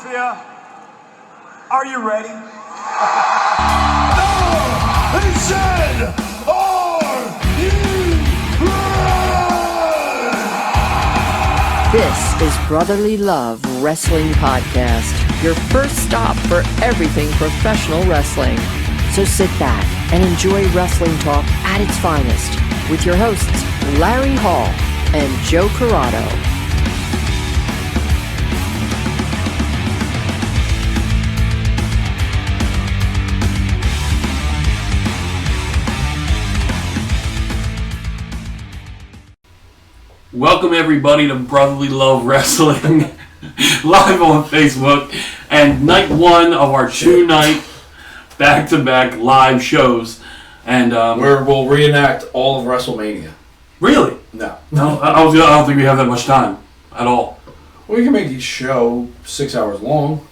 Mafia, are you ready? He said, are you ready? This is Brotherly Love Wrestling Podcast, your first stop for everything professional wrestling. So sit back and enjoy wrestling talk at its finest with your hosts, Larry Hall and Joe Corrado. Welcome everybody to Brotherly Love Wrestling, live on Facebook, and night one of our two-night back-to-back live shows. And where we'll reenact all of WrestleMania. Really? No. No, I don't think we have that much time at all. Well, we can make each show 6 hours long.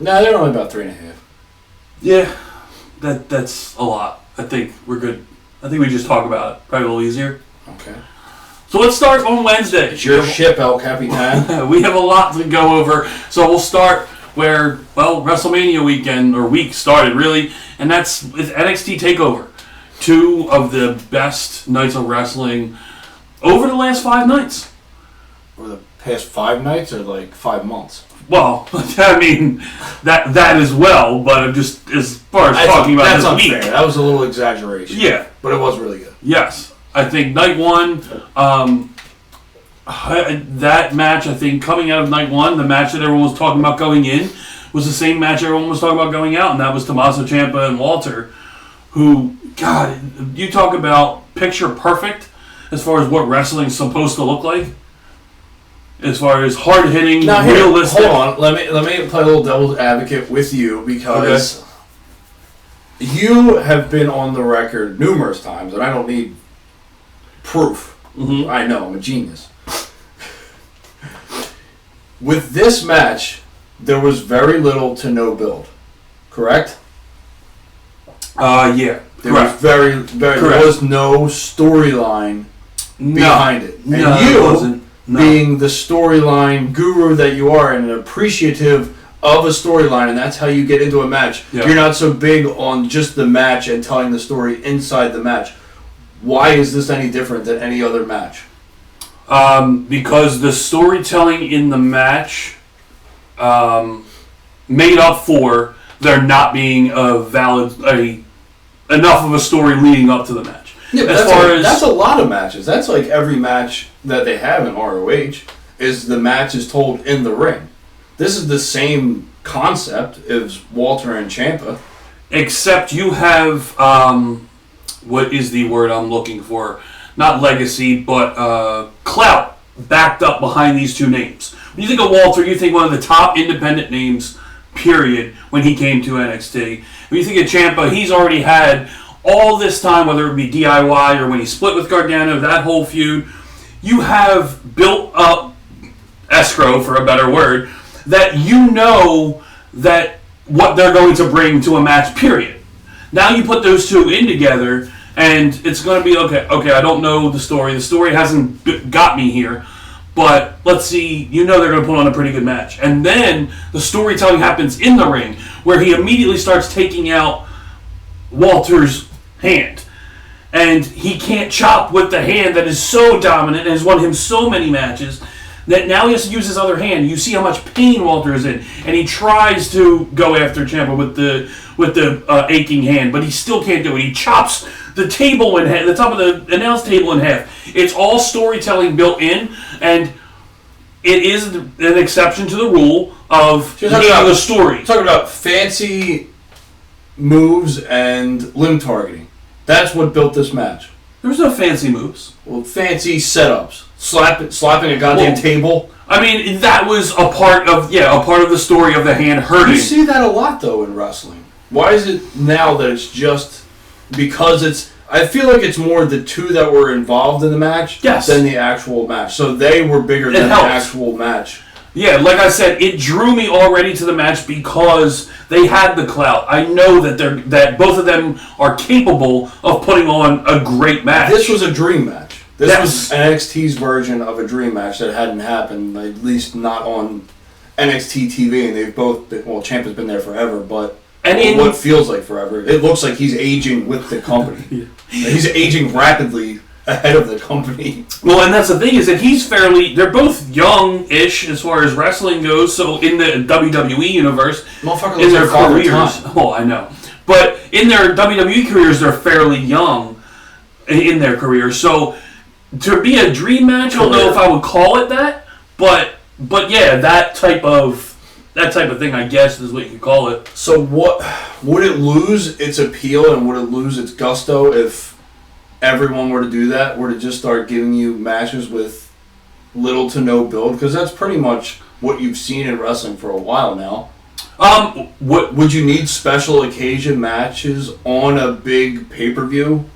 No, they're only about 3.5. Yeah, that's a lot. I think we're good. I think we just talk about it. Probably a little easier. Okay. So let's start on Wednesday. It's your ship, El Capitan. We have a lot to go over, so we'll start where, well, WrestleMania week started, really, and that's with NXT Takeover. Two of the best nights of wrestling over the last 5 nights. Or the past 5 nights or like 5 months? Well, I mean, that as well, but I'm just, as far as talking about that's this unfair. week. That was a little exaggeration. Yeah. But it was really good. Yes. I think night one, that match, I think, coming out of night one, the match that everyone was talking about going in, was the same match everyone was talking about going out, and that was Tommaso Ciampa and Walter, who, God, you talk about picture perfect as far as what wrestling's supposed to look like, as far as hard-hitting, now, realistic. Hold on, let me play a little devil's advocate with you, because you have been on the record numerous times, and I don't need proof. Mm-hmm. I know, I'm a genius. With this match, there was very little to no build. Correct? Yeah. There was very there was no storyline behind it. And no, you, it wasn't. No. being the storyline guru that you are and appreciative of a storyline, and that's how you get into a match. Yeah. You're not so big on just the match and telling the story inside the match. Why is this any different than any other match? Because the storytelling in the match made up for there not being enough of a story leading up to the match. Yeah, that's a lot of matches. That's like every match that they have in ROH is the match is told in the ring. This is the same concept as Walter and Ciampa. Except you have, what is the word I'm looking for? Not legacy, but clout backed up behind these two names. When you think of Walter, you think one of the top independent names, period, when he came to NXT. When you think of Ciampa, he's already had all this time, whether it be DIY or when he split with Gargano, that whole feud. You have built up escrow, for a better word, that you know that what they're going to bring to a match, period. Now you put those two in together, and it's going to be, okay, I don't know the story. The story hasn't got me here, but let's see, you know they're going to put on a pretty good match. And then the storytelling happens in the ring, where he immediately starts taking out Walter's hand. And he can't chop with the hand that is so dominant and has won him so many matches that now he has to use his other hand. You see how much pain Walter is in, and he tries to go after Ciampa with the aching hand, but he still can't do it. He chops the table in half, the top of the announce table in half. It's all storytelling built in, and it is an exception to the rule of the story. Talking about fancy moves and limb targeting. That's what built this match. There was no fancy moves. Well, fancy setups. Slapping a goddamn table. I mean, that was a part of the story of the hand hurting. You see that a lot, though, in wrestling. Why is it now that it's just because it's... I feel like it's more the two that were involved in the match than the actual match. So they were bigger than the actual match. Yeah, like I said, it drew me already to the match because they had the clout. I know that both of them are capable of putting on a great match. This was a dream match. This was NXT's version of a dream match that hadn't happened, at least not on NXT TV, and they've both been, well, Ciampa's been there forever, but what feels like forever. It looks like he's aging with the company. Yeah. Like he's aging rapidly ahead of the company. Well, and that's the thing is that they're both young-ish as far as wrestling goes, so in the WWE universe, in their careers, I know. But in their WWE careers, they're fairly young in their careers, so to be a dream match, I don't know if I would call it that, but yeah, that type of thing, I guess, is what you could call it. So what would it lose its appeal and would it lose its gusto if everyone were to do that? Were to just start giving you matches with little to no build? Because that's pretty much what you've seen in wrestling for a while now. What would you need special occasion matches on a big pay-per-view?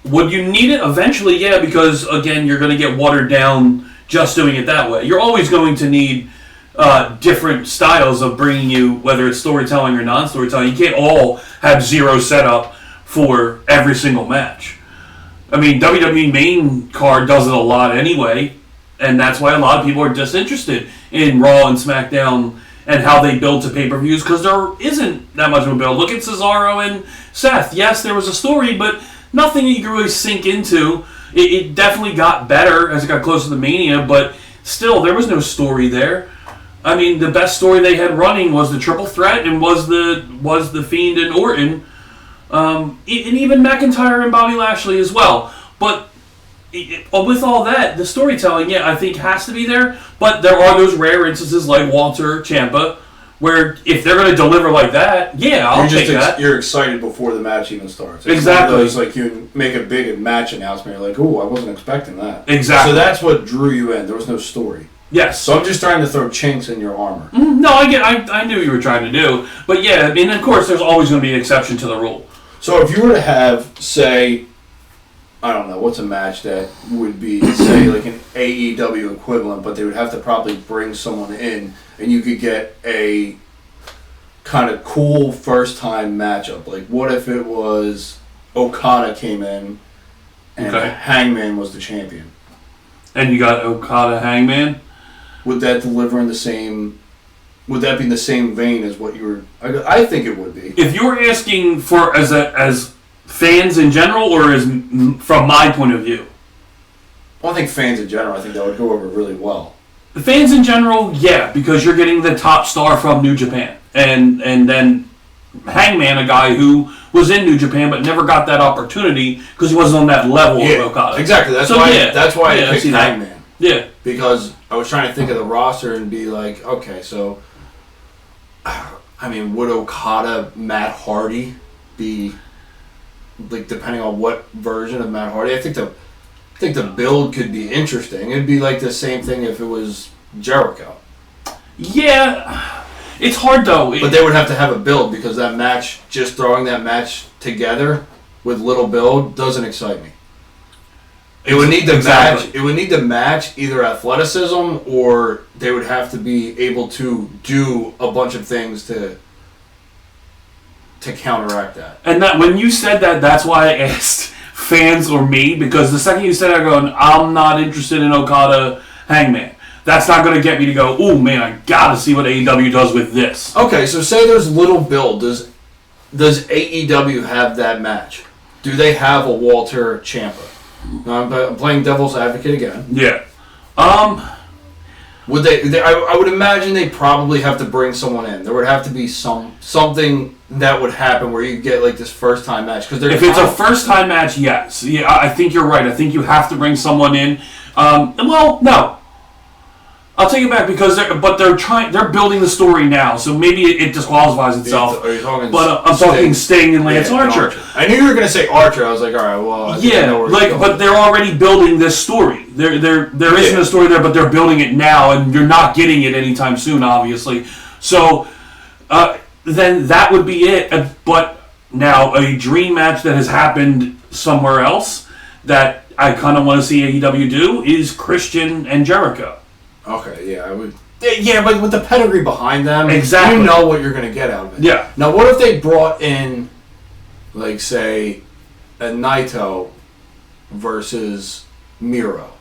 Would you need it? Eventually, yeah, because, again, you're going to get watered down just doing it that way. You're always going to need different styles of bringing you, whether it's storytelling or non-storytelling. You can't all have zero setup for every single match. I mean, WWE main card does it a lot anyway, and that's why a lot of people are disinterested in Raw and SmackDown and how they build to pay-per-views, because there isn't that much of a build. Look at Cesaro and Seth. Yes, there was a story, but nothing you can really sink into. It definitely got better as it got closer to Mania, but still, there was no story there. I mean, the best story they had running was the Triple Threat and was the Fiend and Orton, and even McIntyre and Bobby Lashley as well. But with all that, the storytelling, yeah, I think has to be there. But there are those rare instances like Walter Ciampa, where if they're going to deliver like that, yeah, I'll take that. You're excited before the match even starts. It's exactly. It's like you make a big match announcement, you're like, oh, I wasn't expecting that. Exactly. So that's what drew you in. There was no story. Yes. So I'm just trying to throw chinks in your armor. No, I knew what you were trying to do. But yeah, I mean, of course, there's always going to be an exception to the rule. So if you were to have, say, I don't know, what's a match that would be, say, like an AEW equivalent, but they would have to probably bring someone in, and you could get a kind of cool first-time matchup. Like, what if it was Okada came in, and Hangman was the champion? And you got Okada Hangman? Would that deliver in the same... Would that be in the same vein as what you were... I think it would be. If you were asking for as fans in general, or as from my point of view? Well, I think fans in general, I think that would go over really well. The fans in general, yeah, because you're getting the top star from New Japan. And then Hangman, a guy who was in New Japan but never got that opportunity because he wasn't on that level of Okada. Exactly. That's why I picked Hangman. Yeah. Because I was trying to think of the roster and be like, okay, so... I mean, would Okada, Matt Hardy be... Like, depending on what version of Matt Hardy, I think the build could be interesting. It'd be like the same thing if it was Jericho. Yeah, it's hard though. But they would have to have a build because that match, just throwing that match together with little build, doesn't excite me. It would need to match. It would need to match either athleticism or they would have to be able to do a bunch of things to counteract that. And that when you said that, that's why I asked fans or me, because the second you said I'm not interested in Okada Hangman. That's not going to get me to go, oh man, I got to see what AEW does with this. Okay, so say there's little build. Does AEW have that match? Do they have a Walter Ciampa? Now, I'm playing devil's advocate again. Yeah. Would they I would imagine they probably have to bring someone in. There would have to be something that would happen where you get like this first time match. If it's a first time match, yes. Yeah, I think you're right. I think you have to bring someone in. Well, no. I'll take it back because they're building the story now, so maybe it disqualifies itself. Are you talking? But I'm talking Sting and Lance Archer. I knew you were going to say Archer. I was like, all right, well, but they're already building this story. There isn't a story there, but they're building it now, and you're not getting it anytime soon, obviously. So then that would be it. But now a dream match that has happened somewhere else that I kind of want to see AEW do is Christian and Jericho. Okay, yeah, I would. Yeah, but with the pedigree behind them, exactly, you know what you're going to get out of it. Yeah. Now, what if they brought in, like, say, a Naito versus Miro?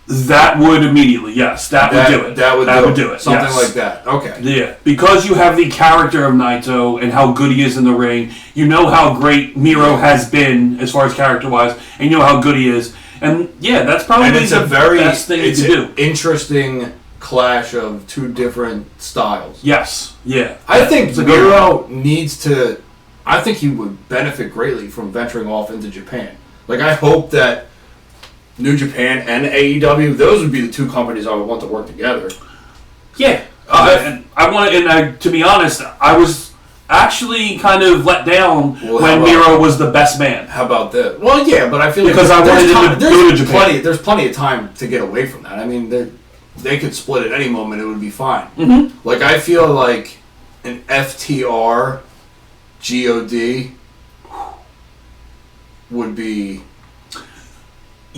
That would immediately, yes. That would do it. That would do it. Something like that. Okay. Yeah. Because you have the character of Naito and how good he is in the ring, you know how great Miro has been as far as character-wise, and you know how good he is. And, yeah, that's probably the best thing you can do. Interesting clash of two different styles. Yes. Yeah. I think Miro needs to... I think he would benefit greatly from venturing off into Japan. Like, I hope that New Japan and AEW, those would be the two companies I would want to work together. Yeah. To be honest, I was actually kind of let down when Miro was the best man. How about that? Well, yeah, but I feel because I wanted him to go to Japan. There's plenty of time to get away from that. I mean, they could split at any moment. It would be fine. Mm-hmm. Like, I feel like an FTR GOD would be...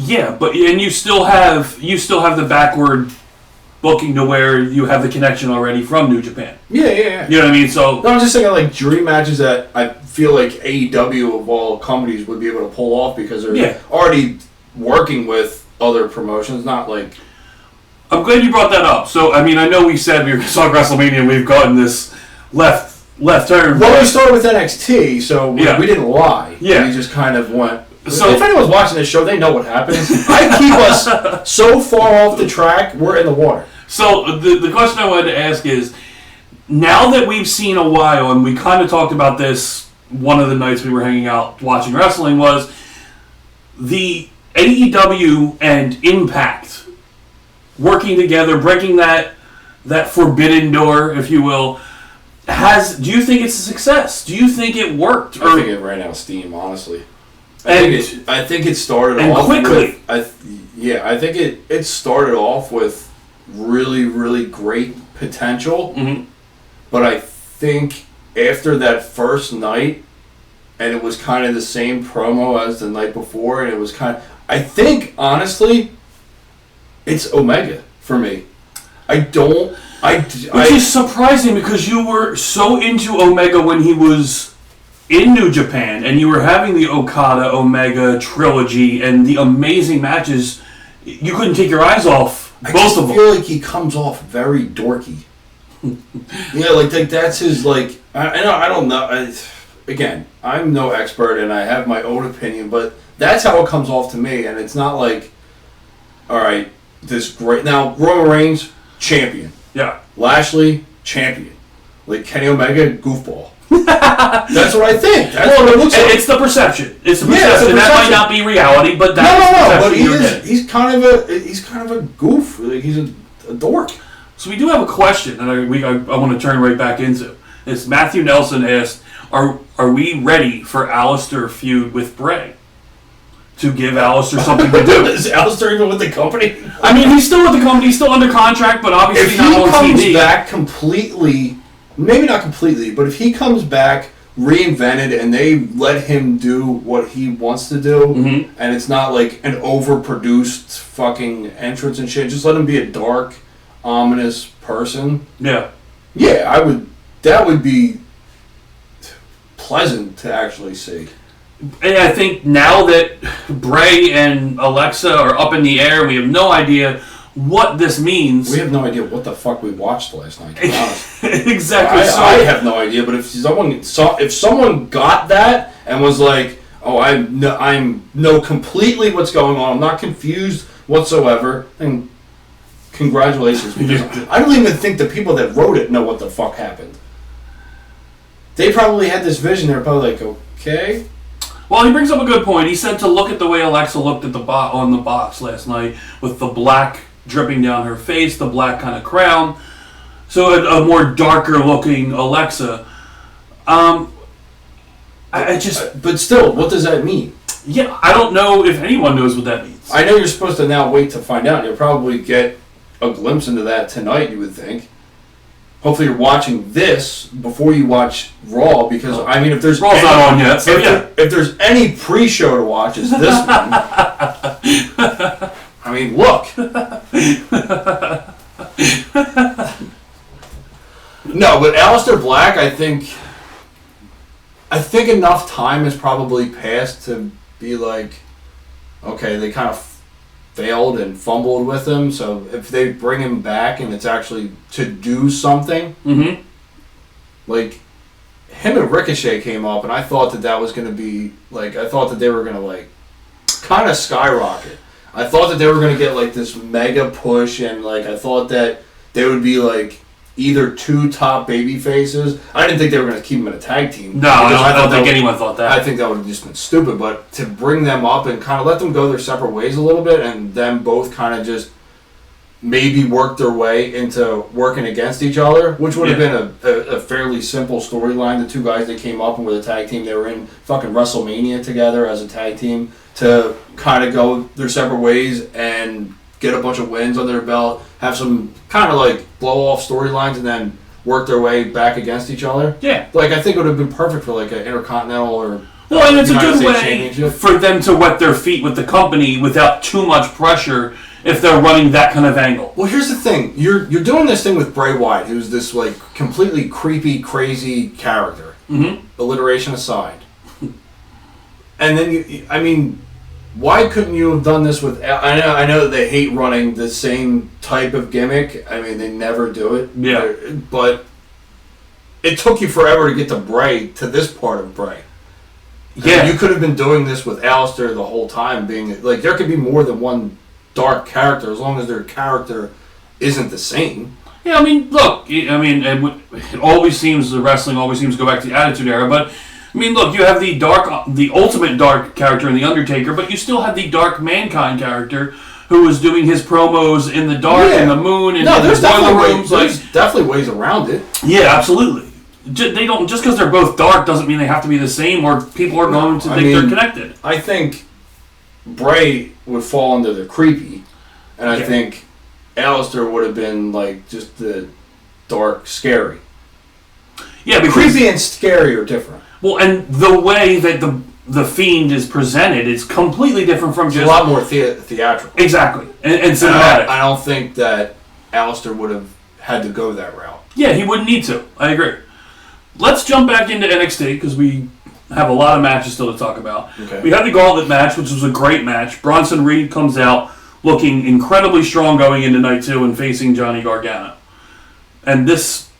Yeah, but you still have the backward booking to where you have the connection already from New Japan. Yeah. You know what I mean? So no, I'm just saying like dream matches that I feel like AEW of all companies would be able to pull off because they're already working with other promotions. Not like. I'm glad you brought that up. So I mean, I know we said we were talking WrestleMania. We've gotten this left turn. Well, we started with NXT, so we didn't lie. Yeah, we just kind of went. So if anyone's watching this show, they know what happens. I keep us so far off the track, we're in the water. So the question I wanted to ask is, now that we've seen a while, and we kind of talked about this one of the nights we were hanging out watching wrestling, was the AEW and Impact working together, breaking that forbidden door, if you will. Do you think it's a success? Do you think it worked? I think it ran out of steam, honestly. I think it started off quickly. I think it started off with really, really great potential. Mm-hmm. But I think after that first night, and it was kind of the same promo as the night before, and it was I think, honestly, it's Omega for me. Which is surprising because you were so into Omega when he was in New Japan, and you were having the Okada Omega trilogy and the amazing matches. You couldn't take your eyes off both of them. I feel like he comes off very dorky. Yeah, like that's his like. I don't know. Again, I'm no expert, and I have my own opinion, but that's how it comes off to me. And it's not like, all right, this great now Roman Reigns champion. Yeah. Lashley champion. Like Kenny Omega goofball. That's what I think. That's what it looks like. It's the perception. It's the perception. That might not be reality, but that's but he's kind of a goof. Like he's a dork. So we do have a question that I want to turn right back into. It's Matthew Nelson asked, "Are we ready for Alistair feud with Bray? To give Alistair something to do?" Is Alistair even with the company? I mean, he's still with the company. He's still under contract, but obviously not on TV. If he comes back completely, maybe not completely, but if he comes back reinvented and they let him do what he wants to do, mm-hmm. and it's not like an overproduced fucking entrance and shit, just let him be a dark, ominous person. Yeah. Yeah, that would be pleasant to actually see. And I think now that Bray and Alexa are up in the air, we have no idea what this means. We have no idea what the fuck we watched last night, to be honest. Exactly. I have no idea, but if someone got that and was like, oh, I know completely what's going on, I'm not confused whatsoever, then congratulations. Because I don't even think the people that wrote it know what the fuck happened. They probably had this vision, they're probably like, okay. Well, he brings up a good point. He said to look at the way Alexa looked at on the box last night with the black dripping down her face, the black kind of crown. So a more darker looking Alexa. But still, what does that mean? Yeah, I don't know if anyone knows what that means. I know you're supposed to now wait to find out. You'll probably get a glimpse into that tonight, you would think. Hopefully you're watching this before you watch Raw, because I mean, if there's Raw's not on yet, so if there's any pre-show to watch, it's this one. I mean, look. No, but Aleister Black, I think enough time has probably passed to be like, okay, they kind of failed and fumbled with him. So if they bring him back and it's actually to do something, like him and Ricochet came up, and I thought that was going to be like, I thought that they were going to like kind of skyrocket. I thought that they were going to get like this mega push, and like I thought that they would be like either two top baby faces. I didn't think they were going to keep them in a tag team. No, I don't think anyone thought that. I think that would have just been stupid. But to bring them up and kind of let them go their separate ways a little bit, and them both kind of just maybe work their way into working against each other, which would have been a fairly simple storyline. The two guys that came up and were the tag team, they were in fucking WrestleMania together as a tag team, to kind of go their separate ways and get a bunch of wins under their belt, have some kind of like blow-off storylines, and then work their way back against each other. Yeah. Like, I think it would have been perfect for like an Intercontinental or well, and it's a good way for them to wet their feet with the company without too much pressure if they're running that kind of angle. Well, here's the thing. You're doing this thing with Bray Wyatt, who's this like completely creepy, crazy character. Alliteration aside. And then why couldn't you have done this with... I know that they hate running the same type of gimmick. I mean, they never do it. Yeah. But it took you forever to get to Bray, to this part of Bray. Yeah. And you could have been doing this with Aleister the whole time, being... Like, there could be more than one dark character, as long as their character isn't the same. Yeah, I mean, look, it always seems... The wrestling always seems to go back to the Attitude Era, but... I mean, look, you have the ultimate dark character in The Undertaker, but you still have the dark Mankind character who was doing his promos in the dark and the moon and in the boiler rooms. There's definitely ways around it. Yeah, absolutely. They don't, just because they're both dark doesn't mean they have to be the same, or people are going to think they're connected. I think Bray would fall under the creepy, and I think Aleister would have been like just the dark, scary. Yeah, because creepy and scary are different. Well, and the way that the Fiend is presented is completely different from just... It's a lot more theatrical. Exactly. And cinematic. I don't think that Aleister would have had to go that route. Yeah, he wouldn't need to. I agree. Let's jump back into NXT, because we have a lot of matches still to talk about. Okay. We had the Gauntlet match, which was a great match. Bronson Reed comes out looking incredibly strong going into night 2 and facing Johnny Gargano. And this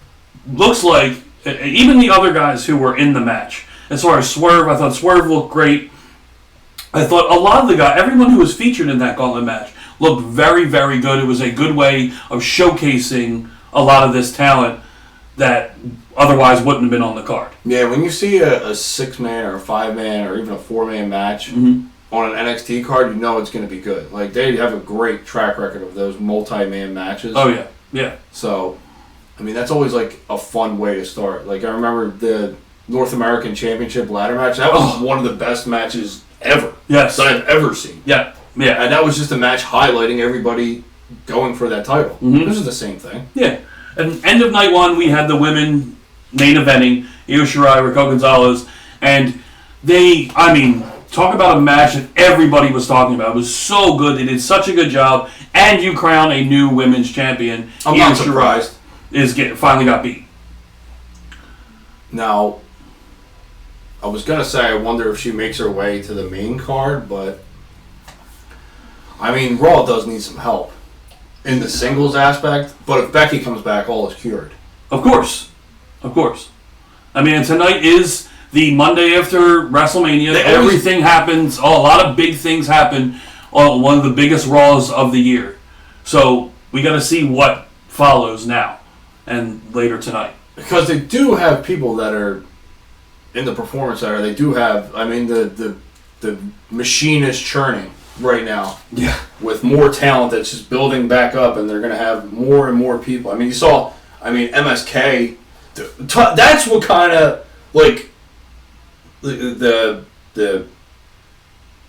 looks like... Even the other guys who were in the match, as far as Swerve, I thought Swerve looked great. I thought a lot of the guys, everyone who was featured in that Gauntlet match, looked very, very good. It was a good way of showcasing a lot of this talent that otherwise wouldn't have been on the card. Yeah, when you see a 6-man or a 5-man or even a 4-man match on an NXT card, you know it's going to be good. Like, they have a great track record of those multi-man matches. Oh, yeah. Yeah. So... I mean, that's always, like, a fun way to start. Like, I remember the North American Championship ladder match. That was one of the best matches ever. Yes. That I've ever seen. Yeah. Yeah. And that was just a match highlighting everybody going for that title. This is the same thing. Yeah. And end of night 1, we had the women main eventing, Io Shirai, Raquel Gonzalez, and talk about a match that everybody was talking about. It was so good. They did such a good job. And you crown a new women's champion. I'm not surprised. Finally got beat. Now, I was going to say I wonder if she makes her way to the main card, but I mean, Raw does need some help in the singles aspect, but if Becky comes back, all is cured. Of course. Of course. I mean, tonight is the Monday after WrestleMania. Everything happens. A lot of big things happen on one of the biggest Raws of the year. So we got to see what follows now. And later tonight. Because they do have people that are in the performance center. They do have, the machine is churning right now. Yeah. With more talent that's just building back up, and they're going to have more and more people. I mean, you saw, MSK. That's what kind of, like, the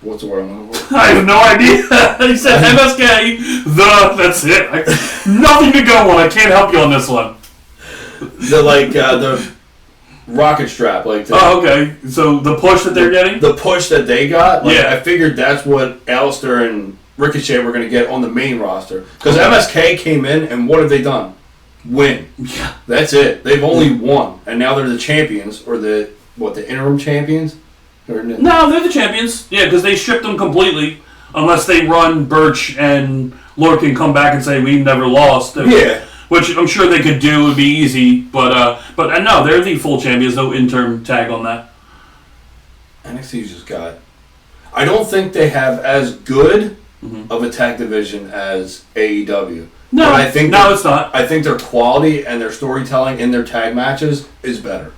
what's the word I'm looking for? I have no idea. He said MSK, that's it. Nothing to go on. I can't help you on this one. The rocket strap. Okay. So the push that they're getting? The push that they got? I figured that's what Aleister and Ricochet were going to get on the main roster. Because MSK came in, and what have they done? Win. Yeah. That's it. They've only won. And now they're the champions, or the interim champions? No, they're the champions. Yeah, because they stripped them completely unless they run Birch and Lord can come back and say we never lost. Yeah. Which I'm sure they could do. It would be easy, but no, they're the full champions. No interim tag on that. NXT's just got. I don't think they have as good of a tag division as AEW. No, but I think it's not. I think their quality and their storytelling in their tag matches is better.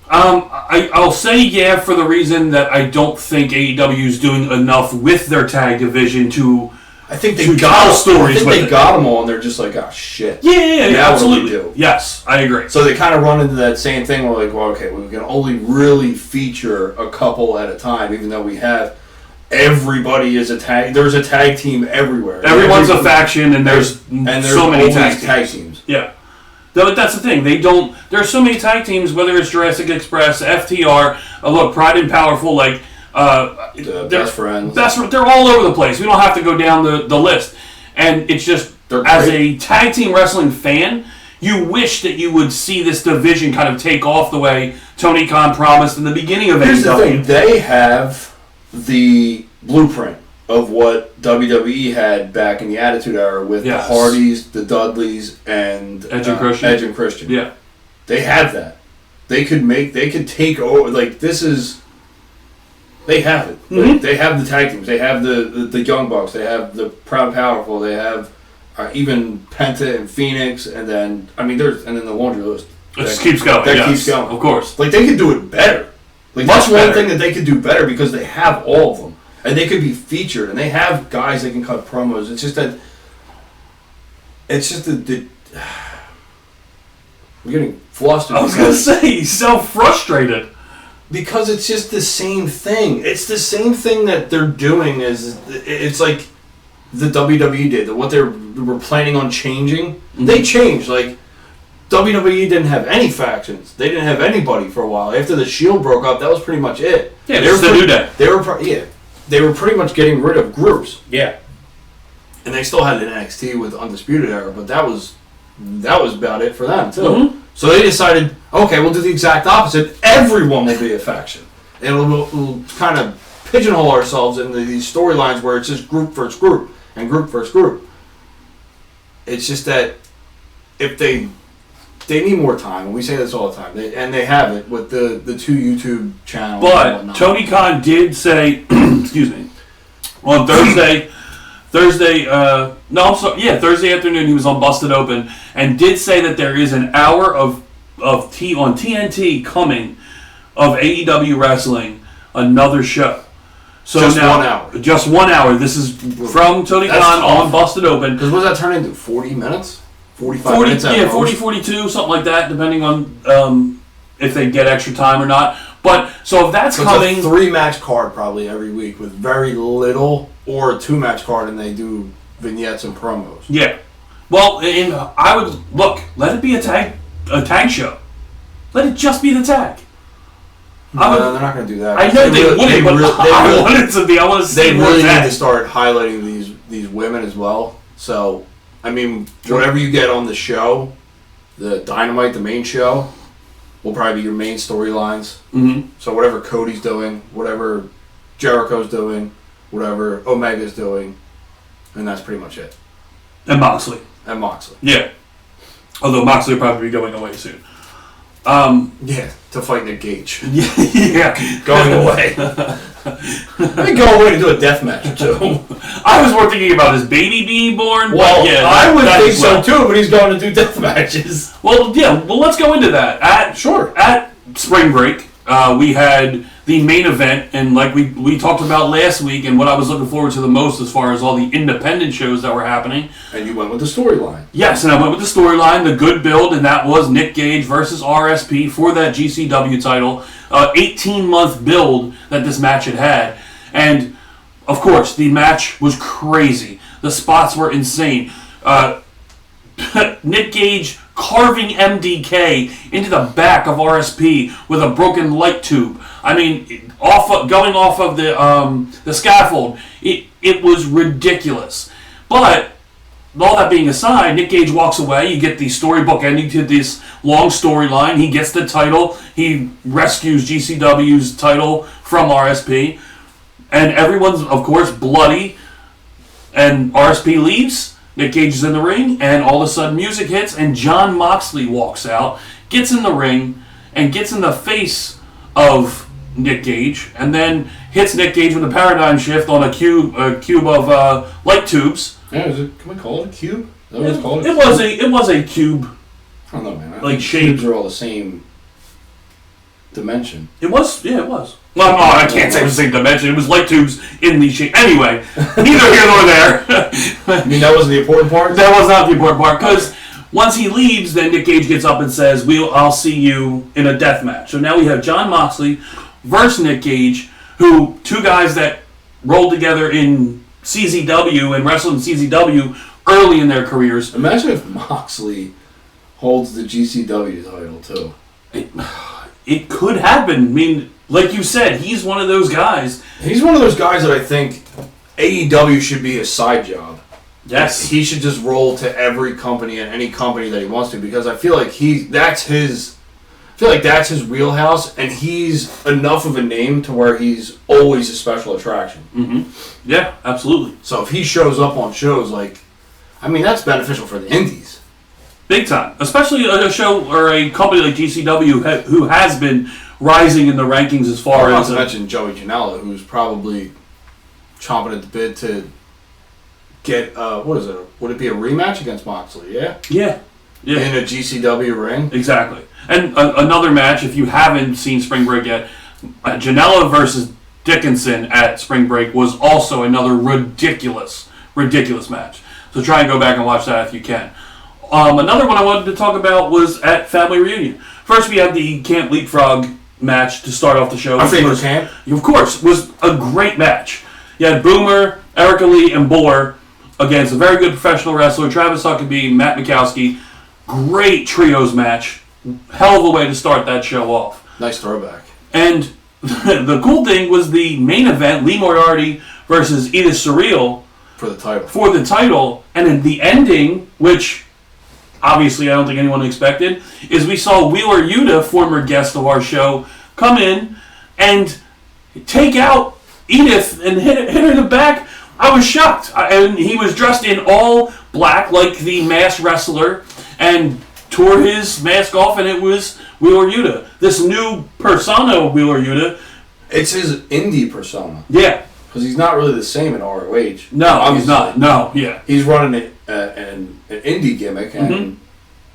I'll say yeah for the reason that I don't think AEW is doing enough with their tag division to. I think they got stories. I think they got them all, and they're just like, oh shit. Yeah, absolutely. Yes, I agree. So they kind of run into that same thing. We're like, well, okay, we can only really feature a couple at a time, even though we have everybody is a tag. There's a tag team everywhere. Everyone's a faction, and there's so many tag teams. Yeah. But that's the thing. There's so many tag teams, whether it's Jurassic Express, FTR, look, Pride and Powerful, like. Best Friends. They're all over the place. We don't have to go down the list. And it's just, as a tag team wrestling fan, you wish that you would see this division kind of take off the way Tony Khan promised in the beginning of AEW. Here's the thing. They have the blueprint of what WWE had back in the Attitude Era with the Hardys, the Dudleys, and Edge and Christian. Yeah. They have that. They could take over. Like, this is... They have it. Mm-hmm. They have the tag teams. They have the Young Bucks. They have the Proud and Powerful. They have even Penta and Phoenix. And then, there's the laundry list. It just keeps going. Keeps going. Of course. Like, they could do it better. Like, that's one thing that they could do better because they have all of them. And they could be featured. And they have guys that can cut promos. It's just that... I'm getting flustered. I was going to say, he's so frustrated. Because it's just the same thing. It's the same thing that they're doing. It's like the WWE did. What they were planning on changing. Mm-hmm. They changed. Like, WWE didn't have any factions. They didn't have anybody for a while. After the Shield broke up, that was pretty much it. Yeah, they were the New Day. They were pretty much getting rid of groups. Yeah. And they still had an NXT with Undisputed Era, but that was about it for them, too. Mm-hmm. So they decided, okay, we'll do the exact opposite. Everyone will be a faction. And we'll kind of pigeonhole ourselves into these storylines where it's just group versus group and group versus group. It's just that if they need more time, and we say this all the time, and they have it with the two YouTube channels. But Tony Khan did say, excuse me, on Thursday afternoon he was on Busted Open and did say that there is an hour of on TNT coming of AEW wrestling, another show. So just now, 1 hour. Just 1 hour. This is from Tony Khan on Busted Open. Because what does that turn into? 40 minutes? 45 minutes? Yeah, 40, 42, something like that, depending on if they get extra time or not. But, so if that's coming... It's a 3-match card probably every week with very little, or a 2-match card and they do vignettes and promos. Yeah. Well, and I would... Look, let it be a tag show. Let it just be the tag. No, they're not going to do that. I know they wouldn't, but I want it to be. I want to see more tag. They really need to start highlighting these women as well. So, whatever you get on the show, the Dynamite, the main show, will probably be your main storylines. Mm-hmm. So whatever Cody's doing, whatever Jericho's doing, whatever Omega's doing, and that's pretty much it. And Moxley. Yeah. Although Moxley will probably be going away soon. To fight Nick Gage. Yeah. Going away. I think go away to do a death match or two. I was more thinking about his baby being born. Well, yeah, I would think so too, but he's going to do death matches. Well, yeah. Well, let's go into that. At Spring Break, we had the main event, and like we talked about last week, and what I was looking forward to the most as far as all the independent shows that were happening. And you went with the storyline. Yes, and I went with the storyline, the good build, and that was Nick Gage versus RSP for that GCW title. 18-month build that this match had. And, of course, the match was crazy. The spots were insane. Nick Gage carving MDK into the back of RSP with a broken light tube. Going off of the scaffold. It was ridiculous. But all that being aside, Nick Gage walks away. You get the storybook ending to this long storyline. He gets the title. He rescues GCW's title from RSP. And everyone's, of course, bloody. And RSP leaves. Nick Gage is in the ring. And all of a sudden music hits. And Jon Moxley walks out, gets in the ring, and gets in the face of Nick Gage. And then hits Nick Gage with a paradigm shift on a cube of light tubes. Yeah, can we call it a cube? Is that what It it's called? was a cube. I don't know, man. Like shape. Cubes are all the same dimension. It was. No, I can't say it was the same dimension. It was light tubes in the shape. Anyway, neither here nor there. I mean, that wasn't the important part? That was not the important part, because once he leaves, then Nick Gage gets up and says, I'll see you in a death match. So now we have Jon Moxley versus Nick Gage, who, two guys that rolled together in CZW and wrestled in CZW early in their careers. Imagine if Moxley holds the GCW title, too. It could happen. I mean, like you said, he's one of those guys. He's one of those guys that I think AEW should be his side job. Yes. He should just roll to every company and any company that he wants to, because I feel like that's his wheelhouse, and he's enough of a name to where he's always a special attraction. Mm-hmm. Yeah, absolutely. So if he shows up on shows, that's beneficial for the indies. Big time. Especially a show or a company like GCW who has been rising in the rankings as far as... Not to mention Joey Janela, who's probably chomping at the bit to get, would it be a rematch against Moxley, yeah? Yeah. In a GCW ring? Exactly. And another match, if you haven't seen Spring Break yet, Janela versus Dickinson at Spring Break was also another ridiculous match. So try and go back and watch that if you can. Another one I wanted to talk about was at Family Reunion. First, we had the Camp Leapfrog match to start off the show. Our favorite camp? Of course. Was a great match. You had Boomer, Erica Lee, and Buller against a very good professional wrestler, Travis Huckabee, Matt Mikowski. Great trios match. Hell of a way to start that show off. Nice throwback. And the cool thing was the main event, Lee Moriarty versus Edith Surreal. For the title. And in the ending, which obviously I don't think anyone expected, is we saw Wheeler Yuta, former guest of our show, come in and take out Edith and hit her in the back. I was shocked. And he was dressed in all black like the masked wrestler and tore his mask off, and it was Wheeler Yuta. This new persona of Wheeler Yuta. It's his indie persona. Yeah. Because he's not really the same in ROH. No, obviously. He's not. No, yeah. He's running an indie gimmick, and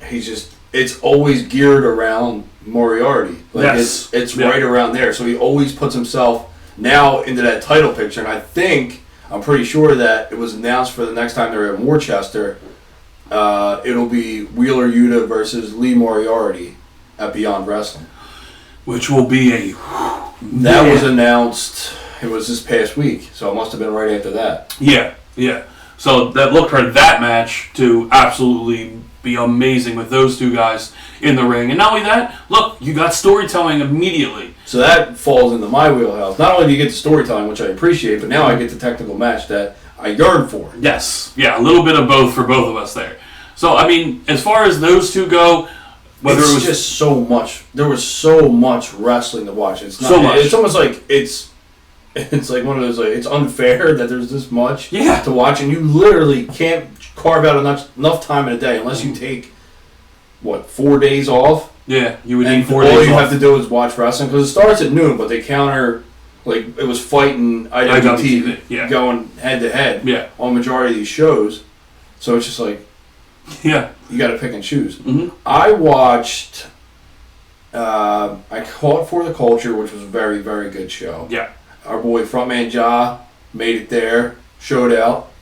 it's always geared around Moriarty. Yes. It's right around there. So he always puts himself now into that title picture, and I'm pretty sure that it was announced for the next time they're at Worcester. It'll be Wheeler Yuta versus Lee Moriarty at Beyond Wrestling. Which will be That was announced, it was this past week, so it must have been right after that. Yeah. So that look for that match to absolutely be amazing with those two guys in the ring. And not only that, look, you got storytelling immediately. So that falls into my wheelhouse. Not only do you get the storytelling, which I appreciate, but now I get the technical match that I yearn for. Yes. Yeah, a little bit of both for both of us there. So, as far as those two go, whether it was just so much. There was so much wrestling to watch. It's not, so much. It's almost like it's like one of those, it's unfair that there's this much to watch, and you literally can't carve out enough time in a day unless you take 4 days off. Yeah, you would need 4 days off. All you have to do is watch wrestling, because it starts at noon, but they counter, it was fighting IWTV going head to head on majority of these shows. So it's just you got to pick and choose. Mm-hmm. I watched, I caught For the Culture, which was a very, very good show. Yeah. Our boy Frontman Ja made it there, showed up,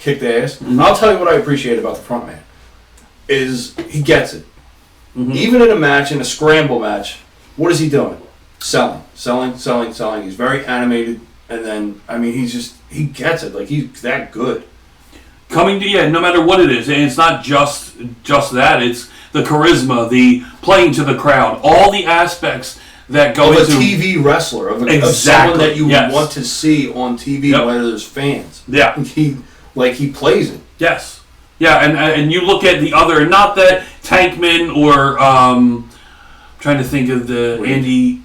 kicked ass. Mm-hmm. I'll tell you what I appreciate about the Frontman is he gets it. Mm-hmm. Even in a match, in a scramble match, what is he doing? Selling. He's very animated, and then he gets it. He's that good. Coming to no matter what it is, and it's not just that. It's the charisma, the playing to the crowd, all the aspects that go into a TV wrestler, of someone that you want to see on TV, whether there's fans. Yeah, he plays it. Yes, yeah, and you look at the other, not that Tankman or trying to think of the Andy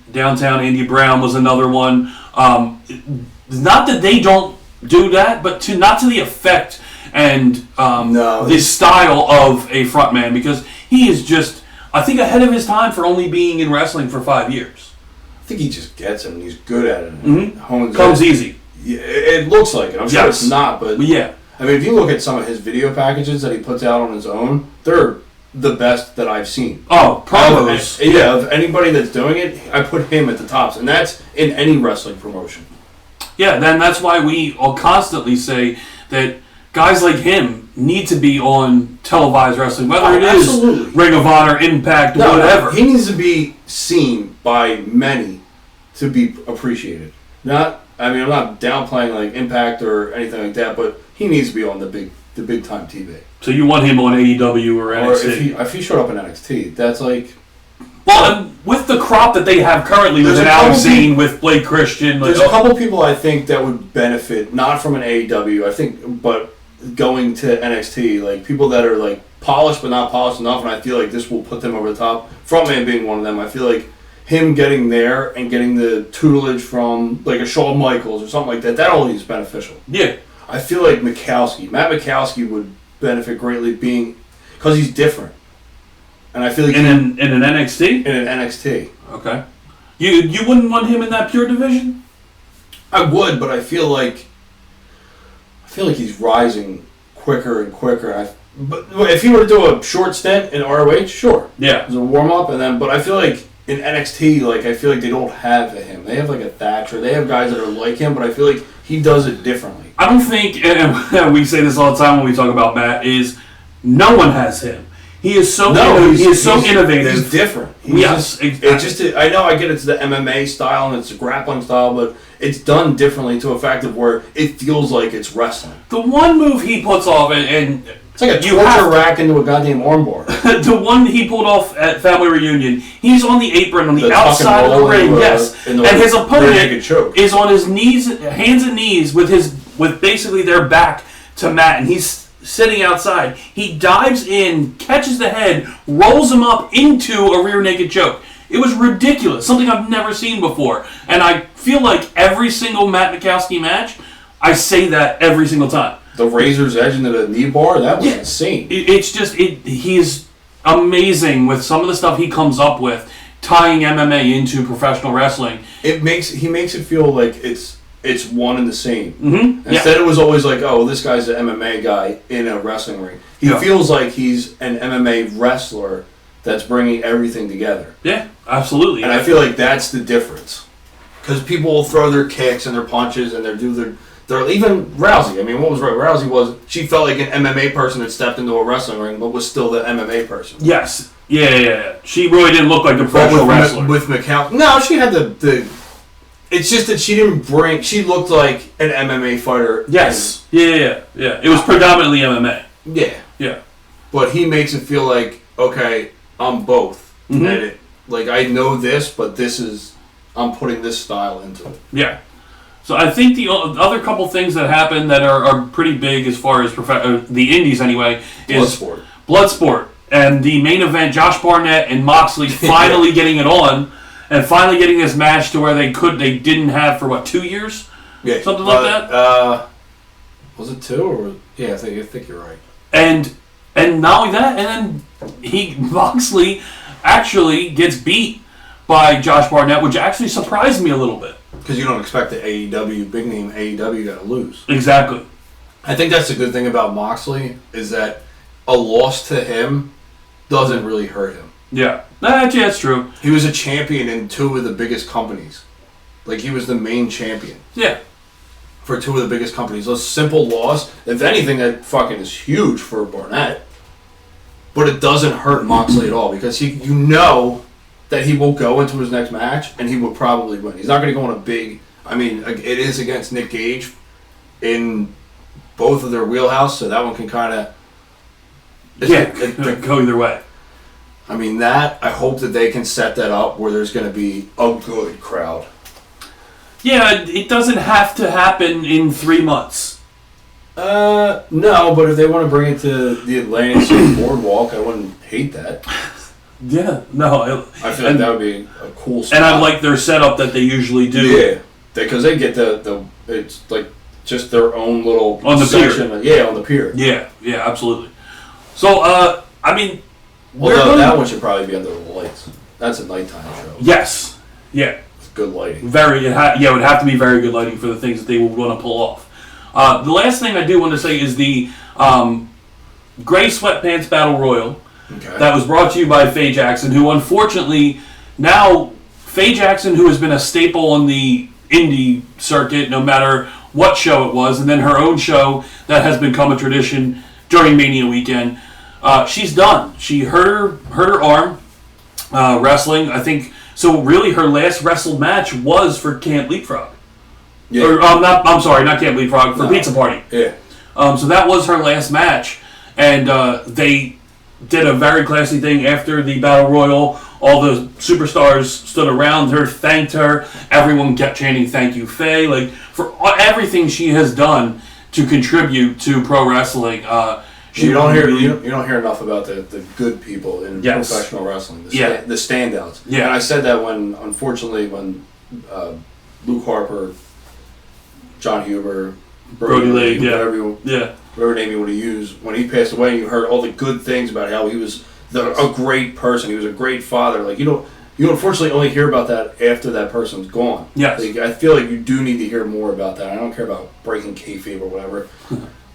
Brown was another one. Not that they don't do that, but not to the effect and the style of a frontman, because he is just, I think, ahead of his time for only being in wrestling for 5 years. I think he just gets it and he's good at it. Mm-hmm. Comes easy. Yeah, it looks like it. I'm sure it's not, but yeah. I mean, if you look at some of his video packages that he puts out on his own, they're the best that I've seen. Oh, promos. Of anybody that's doing it, I put him at the tops, and that's in any wrestling promotion. Yeah, then that's why we all constantly say that guys like him need to be on televised wrestling, whether it is Ring of Honor, Impact, whatever. He needs to be seen by many to be appreciated. I'm not downplaying like Impact or anything like that, but he needs to be on the big time TV. So you want him on AEW or NXT? Or if he showed up in NXT, that's like... Well, and with the crop that they have currently with an Alex Zane, with Blake Christian... There's a couple people I think that would benefit, not from an AEW, I think, but going to NXT, like people that are like polished but not polished enough, and I feel like this will put them over the top. Frontman being one of them, I feel like him getting there and getting the tutelage from like a Shawn Michaels or something like that only is beneficial. Yeah. I feel like Matt Mikowski would benefit greatly because he's different. And I feel like in an NXT? In an NXT. Okay. You wouldn't want him in that pure division? I would, but I feel like he's rising quicker and quicker. But if he were to do a short stint in ROH, sure. Yeah. As a warm up, but I feel like in NXT, I feel like they don't have him. They have like a Thatcher. They have guys that are like him, but I feel like he does it differently. I don't think, and we say this all the time when we talk about Matt, is no one has him. He is so innovative. He's different. Exactly. I know I get it's the MMA style and it's the grappling style, but it's done differently to a fact of where it feels like it's wrestling. The one move he puts off, and it's like a torture rack into a goddamn armbar. The one he pulled off at Family Reunion, he's on the apron on the outside of the ring, and his opponent is on his knees, hands and knees, with basically their back to Matt, and he's sitting outside. He dives in, catches the head, rolls him up into a rear naked choke. It was ridiculous, something I've never seen before, and I feel like every single Matt Mikowski match, I say that every single time. The razor's edge into the knee bar, that was insane. He's amazing with some of the stuff he comes up with, tying MMA into professional wrestling. He makes it feel like it's one and the same. Mm-hmm. Instead it was always like, oh, this guy's an MMA guy in a wrestling ring. He feels like he's an MMA wrestler that's bringing everything together. Yeah, absolutely. And I feel like that's the difference. Because people will throw their kicks and their punches and they're even Rousey. I mean, what was right? Rousey she felt like an MMA person that stepped into a wrestling ring, but was still the MMA person. Yes. Yeah. She really didn't look like a professional wrestler. With McCown. No, she had the it's just that she didn't bring... She looked like an MMA fighter. Yes. Yeah. It was predominantly MMA. Yeah. But he makes it feel like, okay, I'm both. Mm-hmm. And I know this, but I'm putting this style into it. Yeah. So I think the other couple things that happen that are pretty big as far as the indies anyway is Bloodsport. And the main event, Josh Barnett and Moxley finally getting it on. And finally getting this match to where they didn't have for 2 years? Yeah. Something like that? Was it 2 or... Yeah, I think you're right. And not only that, and then Moxley actually gets beat by Josh Barnett, which actually surprised me a little bit. Because you don't expect the AEW, big name AEW, to lose. Exactly. I think that's the good thing about Moxley, is that a loss to him doesn't really hurt him. Yeah. That's true. He was a champion in 2 of the biggest companies. He was the main champion. Yeah. For 2 of the biggest companies. A simple loss. If anything, that fucking is huge for Barnett. But it doesn't hurt Moxley at all, because you know that he will go into his next match and he will probably win. He's not going to go on a big... I mean, it is against Nick Gage in both of their wheelhouse, so that one can kind of... go either way. I mean, I hope that they can set that up where there's going to be a good crowd. Yeah, it doesn't have to happen in 3 months. No, but if they want to bring it to the Atlantic City Boardwalk, I wouldn't hate that. Yeah, no. I feel like that would be a cool spot. And I like their setup that they usually do. Yeah. Because they get it's like just their own little on the section. pier. On the pier. Yeah, absolutely. So, I mean... Although that one should probably be under the lights. That's a nighttime show. Yes. Yeah. It's good lighting. It would have to be very good lighting for the things that they would want to pull off. The last thing I do want to say is the Gray Sweatpants Battle Royal. Okay. That was brought to you by Faye Jackson, who unfortunately now Faye Jackson, who has been a staple on the indie circuit, no matter what show it was, and then her own show that has become a tradition during Mania weekend. She's done. She hurt her arm wrestling. I think so. Really, her last wrestled match was for Camp Leapfrog. Yeah. Or, I'm sorry, not Camp Leapfrog, for Pizza Party. Yeah. So that was her last match, and they did a very classy thing after the Battle Royal. All the superstars stood around her, thanked her. Everyone kept chanting, "Thank you, Faye!" Like for everything she has done to contribute to pro wrestling. You don't hear enough about the good people in Yes. professional wrestling. The standouts. Yeah. And I said that when Luke Harper, John Huber, Brody Lee, whatever name you want to use, when he passed away, you heard all the good things about how he was a great person. He was a great father. Like you unfortunately only hear about that after that person's gone. Yes. Like, I feel like you do need to hear more about that. I don't care about breaking kayfabe or whatever.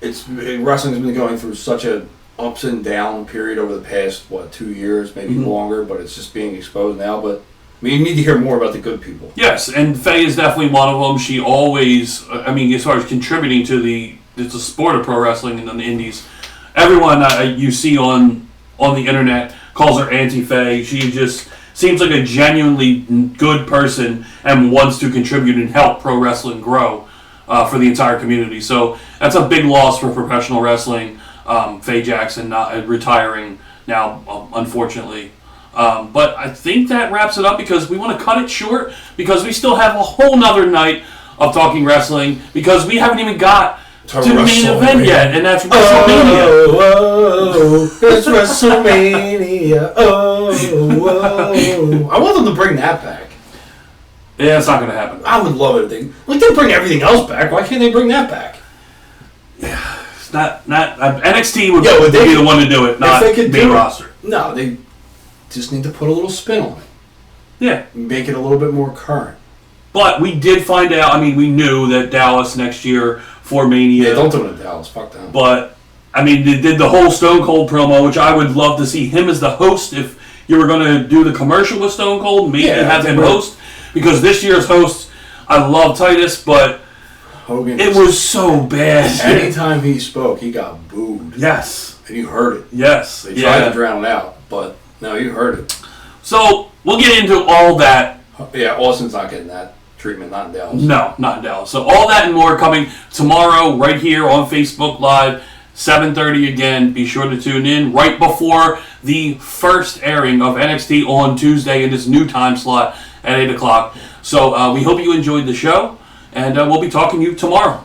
Wrestling's been going through such a ups and down period over the past 2 years, maybe longer, but it's just being exposed now. But you need to hear more about the good people. Yes, and Faye is definitely one of them. She always, as far as contributing to it's a sport of pro wrestling and the indies. Everyone you see on the internet calls her Auntie Faye. She just seems like a genuinely good person and wants to contribute and help pro wrestling grow for the entire community. So that's a big loss for professional wrestling. Faye Jackson not retiring now, unfortunately. But I think that wraps it up because we want to cut it short because we still have a whole nother night of talking wrestling because we haven't even got to the main event yet, and that's WrestleMania. It's WrestleMania. I want them to bring that back. Yeah, it's not going to happen. I would love it if they bring everything else back. Why can't they bring that back? Yeah, it's not NXT would be the one to do it, not main roster. No, they just need to put a little spin on it. Yeah. Make it a little bit more current. But we did find out, we knew that Dallas next year for Mania. Yeah, don't do it in Dallas. Fuck them. But, they did the whole Stone Cold promo, which I would love to see him as the host. If you were going to do the commercial with Stone Cold, maybe have him host. Because this year's host, I love Titus, but Hogan it was so bad. Anytime he spoke, he got booed. Yes. And you heard it. Yes. They tried to drown it out, but no, you heard it. So, we'll get into all that. Yeah, Austin's not getting that treatment, not in Dallas. No, not in Dallas. So all that and more coming tomorrow right here on Facebook Live, 7:30 again. Be sure to tune in right before the first airing of NXT on Tuesday in this new time slot at 8 o'clock. So we hope you enjoyed the show, and we'll be talking to you tomorrow.